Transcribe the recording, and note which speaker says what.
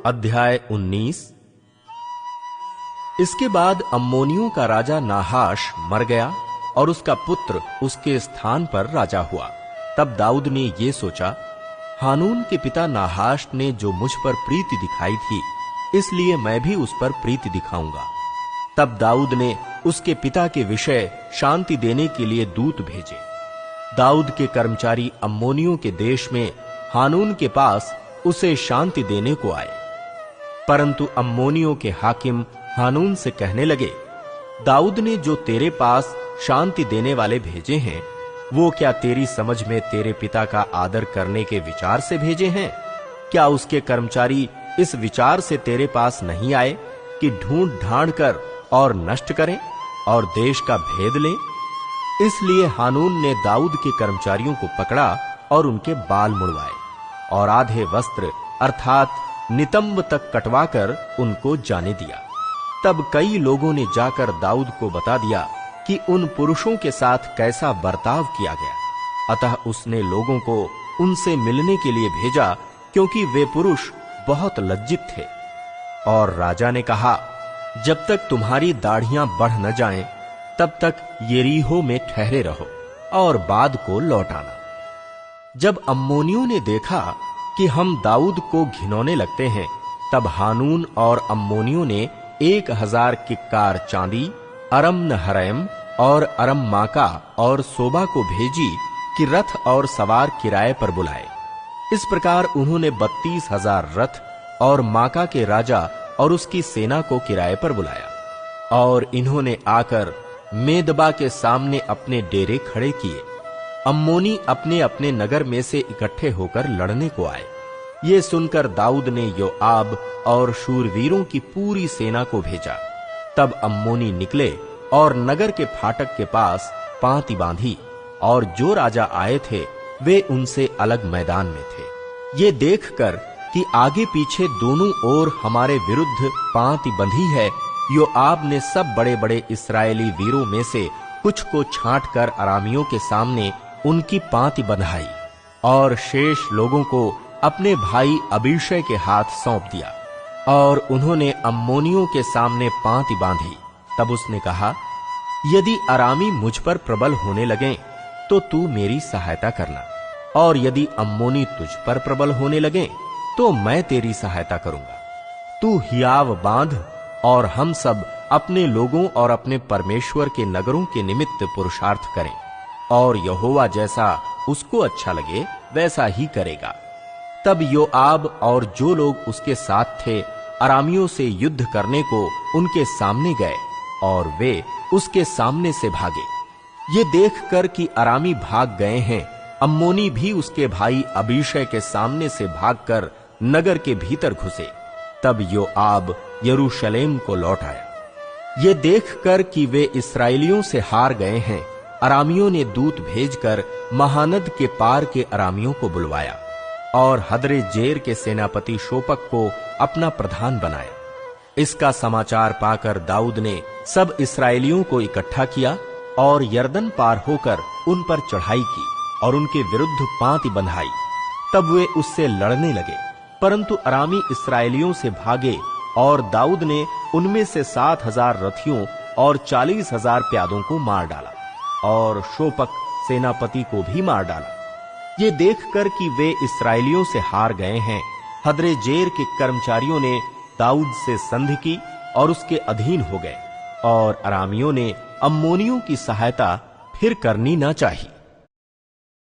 Speaker 1: अध्याय 19। इसके बाद अम्मोनियों का राजा नाहाश मर गया और उसका पुत्र उसके स्थान पर राजा हुआ। तब दाऊद ने ये सोचा, हानून के पिता नाहाश ने जो मुझ पर प्रीति दिखाई थी, इसलिए मैं भी उस पर प्रीति दिखाऊंगा। तब दाऊद ने उसके पिता के विषय शांति देने के लिए दूत भेजे। दाऊद के कर्मचारी अम्मोनियों के देश में हानून के पास उसे शांति देने को आए, परंतु अम्मोनियों के हाकिम हानून से कहने लगे, दाऊद ने जो तेरे पास शांति देने वाले भेजे हैं, वो क्या तेरी समझ में तेरे पिता का आदर करने के विचार से भेजे हैं? क्या उसके कर्मचारी इस विचार से तेरे पास नहीं आए कि ढूंढ ढांड कर और नष्ट करें और देश का भेद लें? इसलिए हानून ने दाऊद के कर्मचारियों को पकड़ा और उनके बाल मुड़वाए और आधे वस्त्र अर्थात नितंब तक कटवाकर उनको जाने दिया। तब कई लोगों ने जाकर दाऊद को बता दिया कि उन पुरुषों के साथ कैसा बर्ताव किया गया। अतः उसने लोगों को उनसे मिलने के लिए भेजा, क्योंकि वे पुरुष बहुत लज्जित थे। और राजा ने कहा, जब तक तुम्हारी दाढ़ियां बढ़ न जाएं, तब तक यरीहो में ठहरे रहो और बाद को लौट आना। जब अम्मोनियों ने देखा कि हम दाऊद को घिनौने लगते हैं, तब हानून और अम्मोनियों ने 1000 किक्कार चांदी, अरम नहरैम और अरम माका और सोबा को भेजी कि रथ और सवार किराए पर बुलाए। इस प्रकार उन्होंने 32,000 रथ और माका के राजा और उसकी सेना को किराए पर बुलाया। और इन्होंने आकर मेदबा के सामने अपने डेरे खड़े किए। अम्मोनी अपने अपने नगर में से इकट्ठे होकर लड़ने को आए। ये सुनकर दाऊद ने योआब और शूरवीरों की पूरी सेना को भेजा। तब अम्मोनी निकले और नगर के फाटक के पास पांति बांधी, और जो राजा आए थे वे उनसे अलग मैदान में थे। ये देखकर कि आगे पीछे दोनों ओर हमारे विरुद्ध पांति बंधी है, योआब ने सब बड़े बड़े इस्राएली वीरों में से कुछ को छांटकर अरामियों के सामने उनकी पांति बंधाई और शेष लोगों को अपने भाई अबीशै के हाथ सौंप दिया। और उन्होंने अम्मोनियों के सामने पांति बांधी। तब उसने कहा, यदि अरामी मुझ पर प्रबल होने लगें तो तू मेरी सहायता करना, और यदि अम्मोनी तुझ पर प्रबल होने लगें तो मैं तेरी सहायता करूंगा। तू हियाव बांध और हम सब अपने लोगों और अपने परमेश्वर के नगरों के निमित्त पुरुषार्थ करें, और यहोवा जैसा उसको अच्छा लगे वैसा ही करेगा। तब योआब और जो लोग उसके साथ थे अरामियों से युद्ध करने को उनके सामने गए, और वे उसके सामने से भागे। ये देखकर कि अरामी भाग गए हैं, अम्मोनी भी उसके भाई अबीशै के सामने से भागकर नगर के भीतर घुसे। तब योआब यरूशलेम को लौट आया। ये देखकर कि वे इस्राएलियों से हार गए हैं, अरामियों ने दूत भेजकर महानद के पार के अरामियों को बुलवाया और हदरेजेर के सेनापति शोपक को अपना प्रधान बनाया। इसका समाचार पाकर दाऊद ने सब इस्राएलियों को इकट्ठा किया और यरदन पार होकर उन पर चढ़ाई की और उनके विरुद्ध पांति बंधाई। तब वे उससे लड़ने लगे, परंतु अरामी इस्राएलियों से भागे, और दाऊद ने उनमें से 7,000 रथियों और 40,000 प्यादों को मार डाला, और शोपक सेनापति को भी मार डाला। ये देखकर कि वे इस्राएलियों से हार गए हैं, हदरेजेर के कर्मचारियों ने दाऊद से संधि की और उसके अधीन हो गए, और अरामियों ने अम्मोनियों की सहायता फिर करनी न चाहिए।